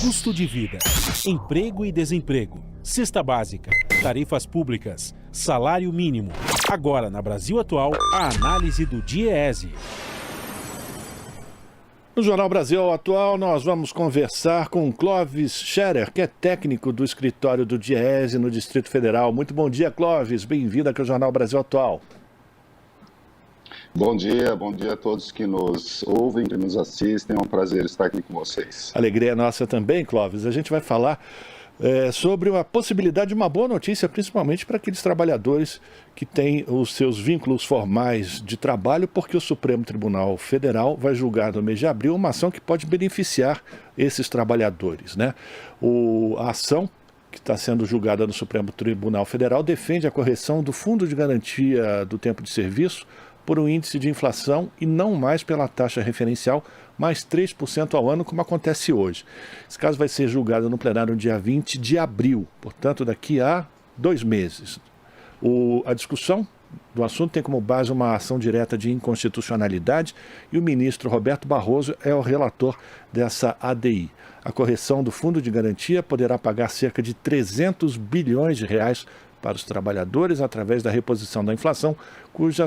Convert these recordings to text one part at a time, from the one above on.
Custo de vida, emprego e desemprego, cesta básica, tarifas públicas, salário mínimo. Agora, na Brasil Atual, a análise do DIEESE. No Jornal Brasil Atual, nós vamos conversar com Clóvis Scherer, que é técnico do escritório do DIEESE no Distrito Federal. Muito bom dia, Clóvis. Bem-vindo aqui ao Jornal Brasil Atual. Bom dia a todos que nos ouvem, que nos assistem. É um prazer estar aqui com vocês. Alegria nossa também, Clóvis. A gente vai falar sobre uma possibilidade de uma boa notícia, principalmente para aqueles trabalhadores que têm os seus vínculos formais de trabalho, porque o Supremo Tribunal Federal vai julgar no mês de abril uma ação que pode beneficiar esses trabalhadores, né? A ação que está sendo julgada no Supremo Tribunal Federal defende a correção do Fundo de Garantia do Tempo de Serviço por um índice de inflação e não mais pela taxa referencial, mais 3% ao ano, como acontece hoje. Esse caso vai ser julgado no plenário no dia 20 de abril, portanto, daqui a 2 meses. A discussão do assunto tem como base uma ação direta de inconstitucionalidade e o ministro Roberto Barroso é o relator dessa ADI. A correção do Fundo de Garantia poderá pagar cerca de 300 bilhões de reais para os trabalhadores através da reposição da inflação, cuja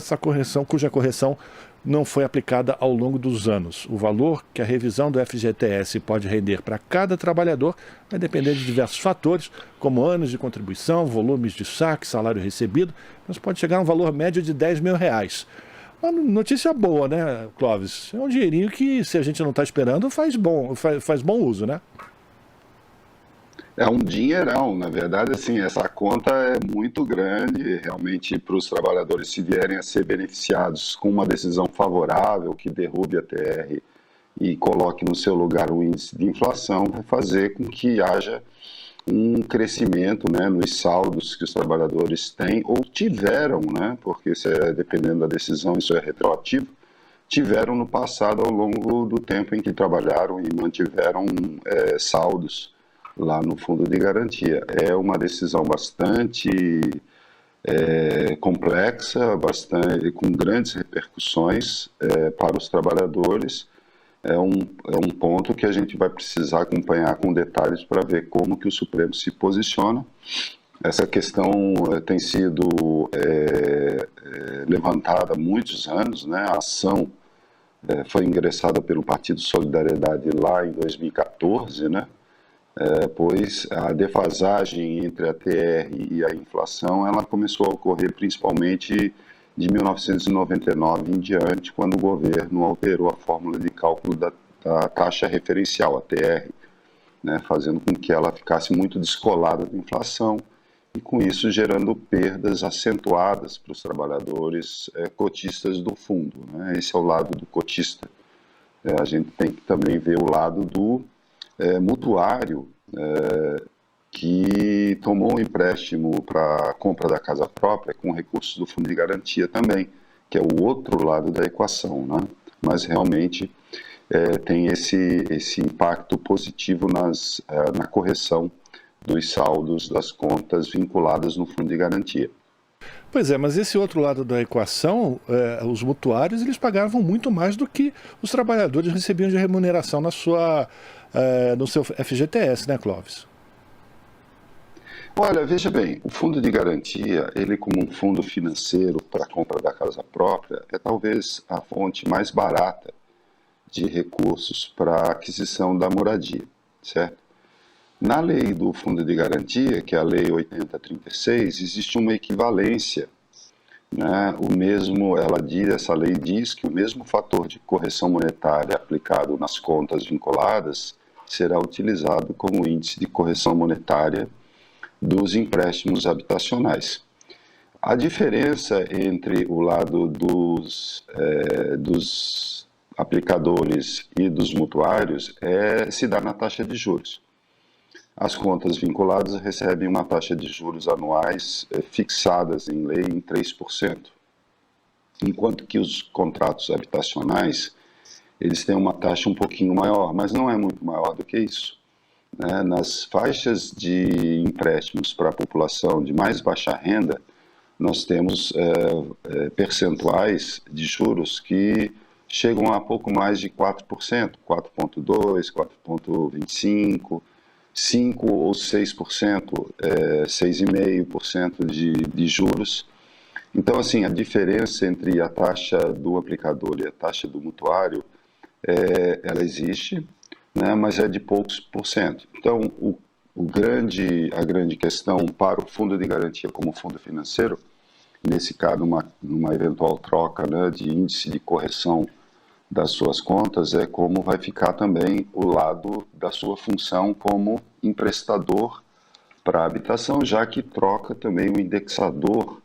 correção não foi aplicada ao longo dos anos. O valor que a revisão do FGTS pode render para cada trabalhador vai depender de diversos fatores, como anos de contribuição, volumes de saque, salário recebido, mas pode chegar a um valor médio de R$10 mil. Uma notícia boa, né, Clóvis? É um dinheirinho que, se a gente não está esperando, faz bom uso, né? É um dinheirão, na verdade, assim, essa conta é muito grande, realmente, para os trabalhadores, se vierem a ser beneficiados com uma decisão favorável, que derrube a TR e coloque no seu lugar o índice de inflação, vai fazer com que haja um crescimento, né, nos saldos que os trabalhadores têm ou tiveram, né, porque dependendo da decisão isso é retroativo, tiveram no passado ao longo do tempo em que trabalharam e mantiveram saldos lá no Fundo de Garantia. É uma decisão bastante complexa, com grandes repercussões para os trabalhadores. É um ponto que a gente vai precisar acompanhar com detalhes para ver como que o Supremo se posiciona. Essa questão tem sido levantada há muitos anos, né? A ação foi ingressada pelo Partido Solidariedade lá em 2014, né? Pois a defasagem entre a TR e a inflação ela começou a ocorrer principalmente de 1999 em diante, quando o governo alterou a fórmula de cálculo da taxa referencial, a TR, né, fazendo com que ela ficasse muito descolada da inflação e com isso gerando perdas acentuadas para os trabalhadores cotistas do fundo, né? Esse é o lado do cotista. A gente tem que também ver o lado do mutuário que tomou um empréstimo para a compra da casa própria com recursos do Fundo de Garantia também, que é o outro lado da equação, né? Mas realmente tem esse impacto positivo na correção dos saldos das contas vinculadas no Fundo de Garantia. Pois é, mas esse outro lado da equação, os mutuários, eles pagavam muito mais do que os trabalhadores recebiam de remuneração no seu FGTS, né, Clóvis? Olha, veja bem, o Fundo de Garantia, ele como um fundo financeiro para a compra da casa própria, é talvez a fonte mais barata de recursos para a aquisição da moradia, certo? Na lei do Fundo de Garantia, que é a Lei 8036, existe uma equivalência, né? Essa lei diz que o mesmo fator de correção monetária aplicado nas contas vinculadas será utilizado como índice de correção monetária dos empréstimos habitacionais. A diferença entre o lado dos aplicadores e dos mutuários se dá na taxa de juros. As contas vinculadas recebem uma taxa de juros anuais fixadas em lei em 3%, enquanto que os contratos habitacionais eles têm uma taxa um pouquinho maior, mas não é muito maior do que isso, né? Nas faixas de empréstimos para a população de mais baixa renda, nós temos percentuais de juros que chegam a pouco mais de 4%, 4,2%, 4,25%, 5% ou 6%, 6,5% de juros. Então, assim, a diferença entre a taxa do aplicador e a taxa do mutuário, ela existe, né, mas é de poucos por cento. Então, a grande questão para o fundo de garantia como fundo financeiro, nesse caso, numa eventual troca, né, de índice de correção das suas contas, é como vai ficar também o lado da sua função como emprestador para a habitação, já que troca também o indexador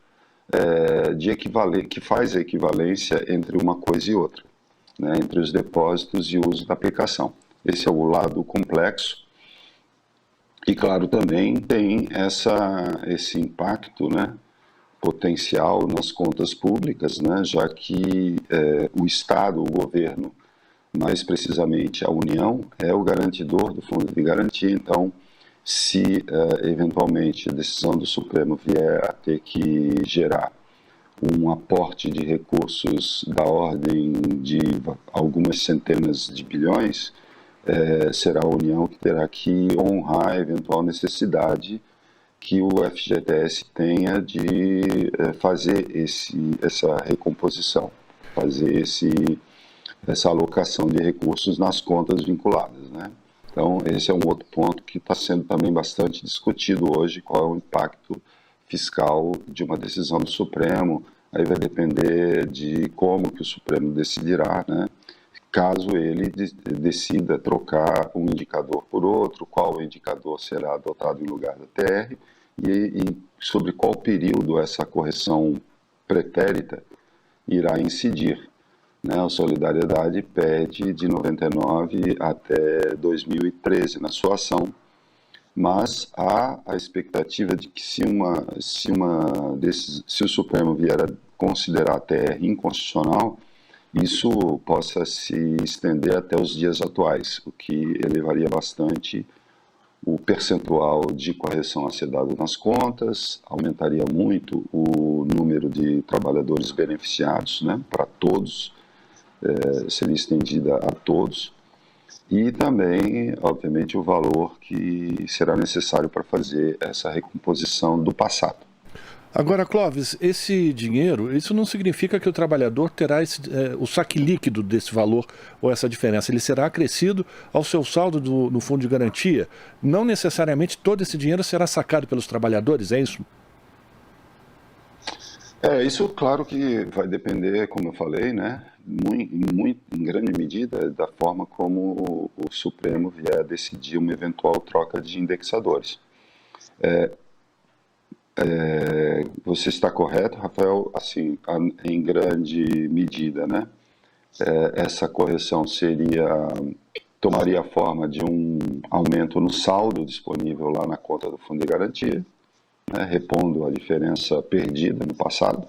que faz a equivalência entre uma coisa e outra, né, entre os depósitos e o uso da aplicação. Esse é o lado complexo. E, claro, também tem esse impacto, né, potencial nas contas públicas, né, já que o Estado, o governo, mais precisamente a União, é o garantidor do fundo de garantia. Então, se eventualmente a decisão do Supremo vier a ter que gerar um aporte de recursos da ordem de algumas centenas de bilhões, será a União que terá que honrar a eventual necessidade que o FGTS tenha de fazer essa recomposição, fazer essa alocação de recursos nas contas vinculadas, né? Então, esse é um outro ponto que está sendo também bastante discutido hoje, qual é o impacto fiscal de uma decisão do Supremo. Aí vai depender de como que o Supremo decidirá, né? Caso ele decida trocar um indicador por outro, qual indicador será adotado em lugar da TR e sobre qual período essa correção pretérita irá incidir, né? A Solidariedade pede de 99 até 2013 na sua ação, mas há a expectativa de que se o Supremo vier a considerar a TR inconstitucional, isso possa se estender até os dias atuais, o que elevaria bastante o percentual de correção a ser dado nas contas, aumentaria muito o número de trabalhadores beneficiados, né, para todos, seria estendida a todos, e também, obviamente, o valor que será necessário para fazer essa recomposição do passado. Agora, Clóvis, esse dinheiro, isso não significa que o trabalhador terá o saque líquido desse valor ou essa diferença. Ele será acrescido ao seu saldo no fundo de garantia. Não necessariamente todo esse dinheiro será sacado pelos trabalhadores, é isso? Isso claro que vai depender, como eu falei, né, em grande medida da forma como o Supremo vier a decidir uma eventual troca de indexadores. Você está correto, Rafael, assim, em grande medida, né? Essa correção tomaria a forma de um aumento no saldo disponível lá na conta do Fundo de Garantia, né, repondo a diferença perdida no passado.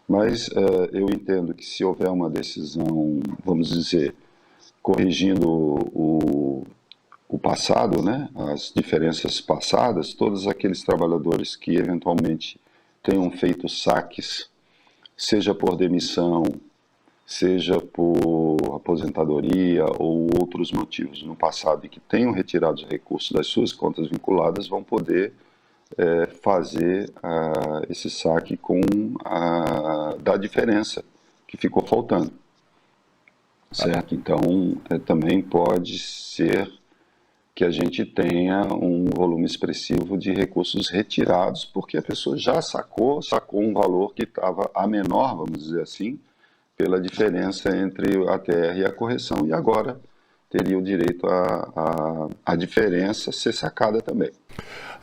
Mas eu entendo que se houver uma decisão, vamos dizer, corrigindo o passado, né, as diferenças passadas, todos aqueles trabalhadores que eventualmente tenham feito saques, seja por demissão, seja por aposentadoria ou outros motivos no passado e que tenham retirado os recursos das suas contas vinculadas, vão poder fazer esse saque da diferença que ficou faltando, certo? Então, também pode ser que a gente tenha um volume expressivo de recursos retirados, porque a pessoa já sacou um valor que estava a menor, vamos dizer assim, pela diferença entre a TR e a correção, e agora teria o direito a diferença ser sacada também.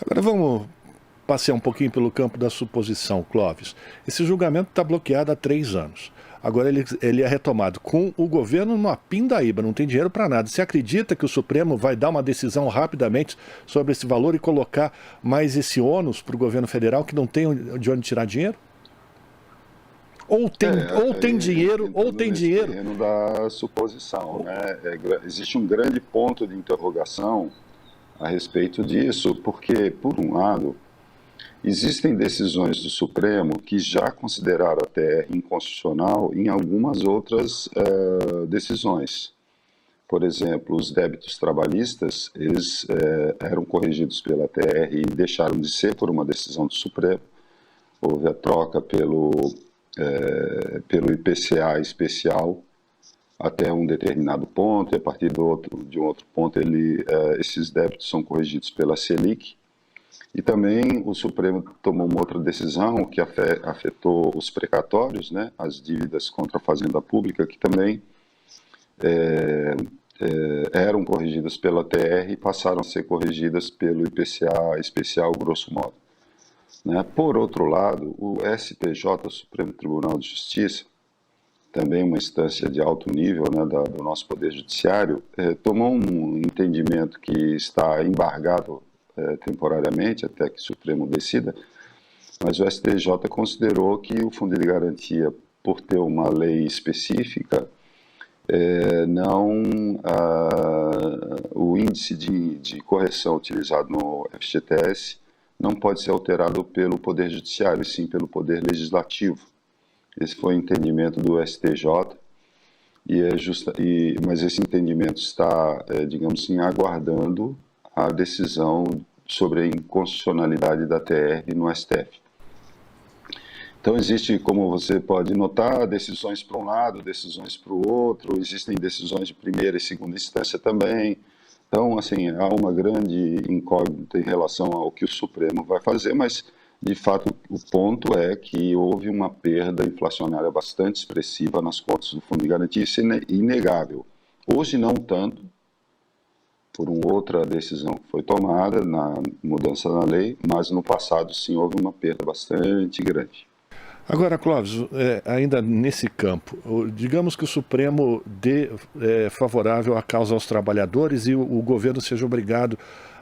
Agora vamos passear um pouquinho pelo campo da suposição, Clóvis. Esse julgamento está bloqueado há 3 anos. Agora ele é retomado com o governo numa pindaíba, não tem dinheiro para nada. Você acredita que o Supremo vai dar uma decisão rapidamente sobre esse valor e colocar mais esse ônus para o governo federal que não tem de onde tirar dinheiro? Ou tem dinheiro. Terreno da suposição, né? Existe um grande ponto de interrogação a respeito disso, porque, por um lado, Existem decisões do Supremo que já consideraram a TR inconstitucional em algumas outras decisões. Por exemplo, os débitos trabalhistas, eles eram corrigidos pela TR e deixaram de ser por uma decisão do Supremo. Houve a troca pelo IPCA especial até um determinado ponto, e a partir de um outro ponto esses débitos são corrigidos pela Selic. E também o Supremo tomou uma outra decisão que afetou os precatórios, né, as dívidas contra a Fazenda Pública, que também eram corrigidas pela TR e passaram a ser corrigidas pelo IPCA especial, grosso modo. Né? Por outro lado, o STJ, o Supremo Tribunal de Justiça, também uma instância de alto nível, né, do nosso Poder Judiciário, tomou um entendimento que está embargado temporariamente, até que o Supremo decida, mas o STJ considerou que o Fundo de Garantia, por ter uma lei específica, o índice de correção utilizado no FGTS não pode ser alterado pelo Poder Judiciário, e sim pelo Poder Legislativo. Esse foi o entendimento do STJ, mas esse entendimento está, digamos assim, aguardando a decisão sobre a inconstitucionalidade da TR no STF. Então existe, como você pode notar, decisões para um lado, decisões para o outro, existem decisões de primeira e segunda instância também. Então, assim, há uma grande incógnita em relação ao que o Supremo vai fazer, mas, de fato, o ponto é que houve uma perda inflacionária bastante expressiva nas contas do Fundo de Garantia, isso é inegável. Hoje não tanto, por uma outra decisão que foi tomada na mudança na lei, mas no passado sim houve uma perda bastante grande. Agora, Clóvis, ainda nesse campo, digamos que o Supremo dê favorável à causa aos trabalhadores e o governo seja obrigado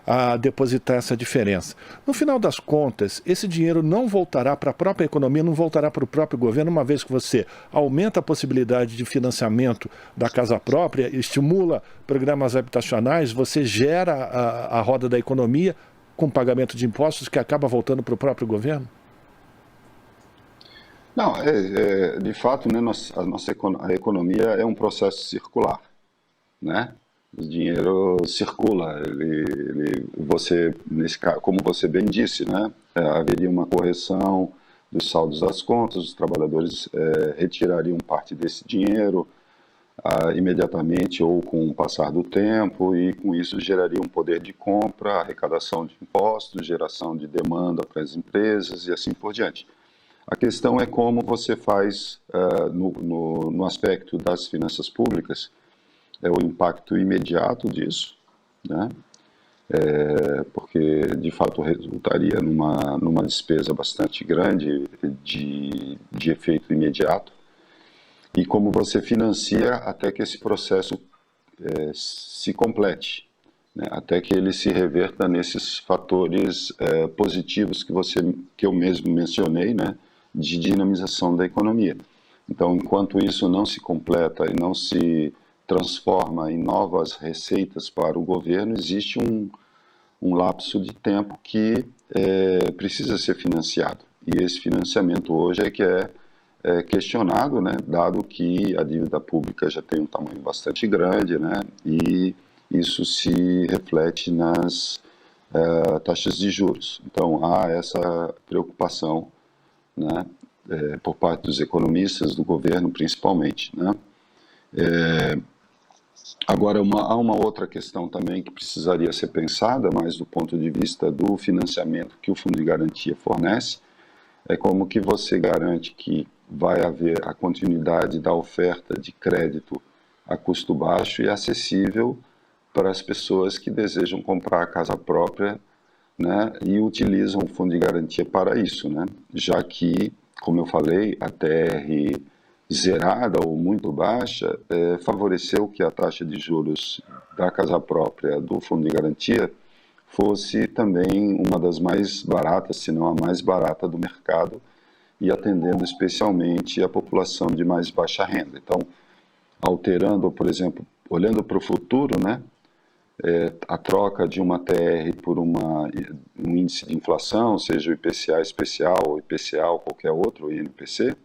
a depositar essa diferença. No final das contas, esse dinheiro não voltará para a própria economia, não voltará para o próprio governo, uma vez que você aumenta a possibilidade de financiamento da casa própria, estimula programas habitacionais, você gera a roda da economia com pagamento de impostos que acaba voltando para o próprio governo? Não, de fato, né, a economia é um processo circular, né? O dinheiro circula, nesse caso, como você bem disse, né, haveria uma correção dos saldos das contas, os trabalhadores retirariam parte desse dinheiro imediatamente ou com o passar do tempo, e com isso geraria um poder de compra, arrecadação de impostos, geração de demanda para as empresas e assim por diante. A questão é como você faz no aspecto das finanças públicas, o impacto imediato disso, né? Porque de fato resultaria numa despesa bastante grande de efeito imediato, e como você financia até que esse processo se complete, né? Até que ele se reverta nesses fatores positivos que eu mesmo mencionei, né? De dinamização da economia. Então, enquanto isso não se completa e não se transforma em novas receitas para o governo, existe um lapso de tempo que precisa ser financiado. E esse financiamento hoje é que é questionado, né, dado que a dívida pública já tem um tamanho bastante grande, né, e isso se reflete nas taxas de juros. Então, há essa preocupação, né, por parte dos economistas, do governo principalmente, né. Agora, há uma outra questão também que precisaria ser pensada, mais do ponto de vista do financiamento que o Fundo de Garantia fornece, é como que você garante que vai haver a continuidade da oferta de crédito a custo baixo e acessível para as pessoas que desejam comprar a casa própria, né, e utilizam o Fundo de Garantia para isso, né, já que, como eu falei, a TR zerada ou muito baixa favoreceu que a taxa de juros da casa própria do Fundo de Garantia fosse também uma das mais baratas, se não a mais barata do mercado, e atendendo especialmente a população de mais baixa renda. Então, alterando, por exemplo, olhando para o futuro, né, a troca de uma TR por um índice de inflação, seja o IPCA especial ou IPCA ou qualquer outro, o INPC,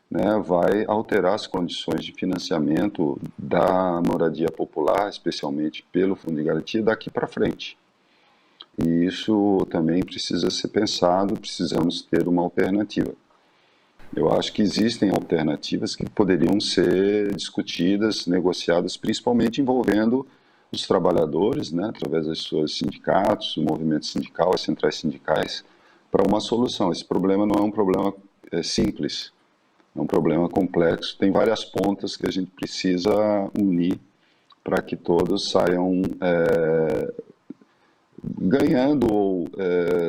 né, vai alterar as condições de financiamento da moradia popular, especialmente pelo Fundo de Garantia, daqui para frente. E isso também precisa ser pensado, precisamos ter uma alternativa. Eu acho que existem alternativas que poderiam ser discutidas, negociadas, principalmente envolvendo os trabalhadores, né, através dos seus sindicatos, o movimento sindical, as centrais sindicais, para uma solução. Esse problema não é um problema simples, é um problema complexo, tem várias pontas que a gente precisa unir para que todos saiam ganhando ou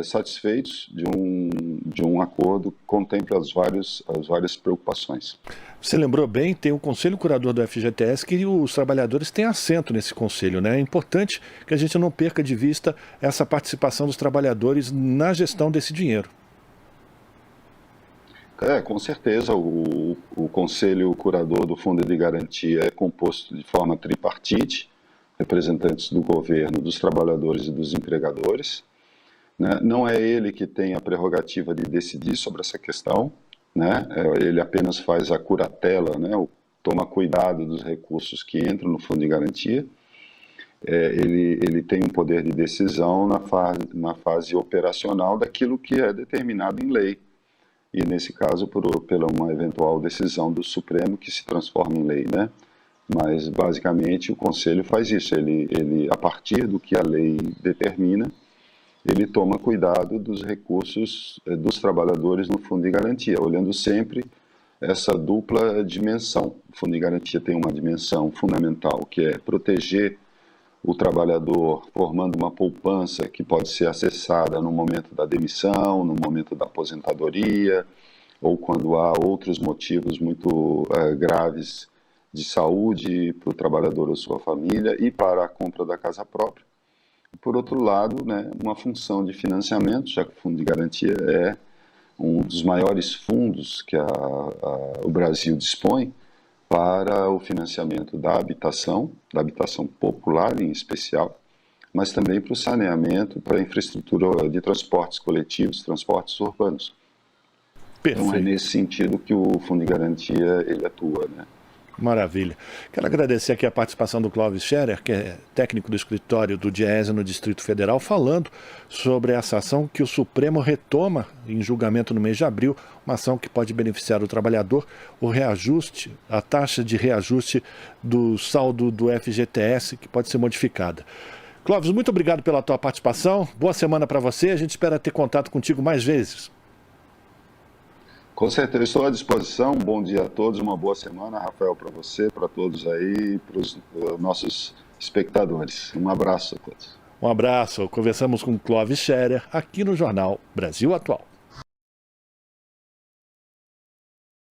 satisfeitos de um acordo que contemple as várias preocupações. Você lembrou bem, tem o Conselho Curador do FGTS que os trabalhadores têm assento nesse conselho, né? É importante que a gente não perca de vista essa participação dos trabalhadores na gestão desse dinheiro. Com certeza, o Conselho Curador do Fundo de Garantia é composto de forma tripartite, representantes do governo, dos trabalhadores e dos empregadores, né? Não é ele que tem a prerrogativa de decidir sobre essa questão, né? Ele apenas faz a curatela, né? Toma cuidado dos recursos que entram no Fundo de Garantia. Ele tem um poder de decisão na fase operacional daquilo que é determinado em lei, e nesse caso pela uma eventual decisão do Supremo que se transforma em lei, né? Mas basicamente o Conselho faz isso, ele a partir do que a lei determina, ele toma cuidado dos recursos dos trabalhadores no Fundo de Garantia, olhando sempre essa dupla dimensão. O Fundo de Garantia tem uma dimensão fundamental, que é proteger o trabalhador, formando uma poupança que pode ser acessada no momento da demissão, no momento da aposentadoria, ou quando há outros motivos muito graves de saúde para o trabalhador ou sua família e para a compra da casa própria. Por outro lado, né, uma função de financiamento, já que o Fundo de Garantia é um dos maiores fundos que o Brasil dispõe para o financiamento da habitação popular em especial, mas também para o saneamento, para a infraestrutura de transportes coletivos, transportes urbanos. Perfeito. Então é nesse sentido que o Fundo de Garantia ele atua, né? Maravilha. Quero agradecer aqui a participação do Clóvis Scherer, que é técnico do escritório do Diese no Distrito Federal, falando sobre essa ação que o Supremo retoma em julgamento no mês de abril, uma ação que pode beneficiar o trabalhador, o reajuste, a taxa de reajuste do saldo do FGTS, que pode ser modificada. Clóvis, muito obrigado pela tua participação, boa semana para você, a gente espera ter contato contigo mais vezes. Com certeza, estou à disposição. Bom dia a todos, uma boa semana, Rafael, para você, para todos aí, para os nossos espectadores. Um abraço a todos. Um abraço. Conversamos com Clóvis Scherer aqui no Jornal Brasil Atual.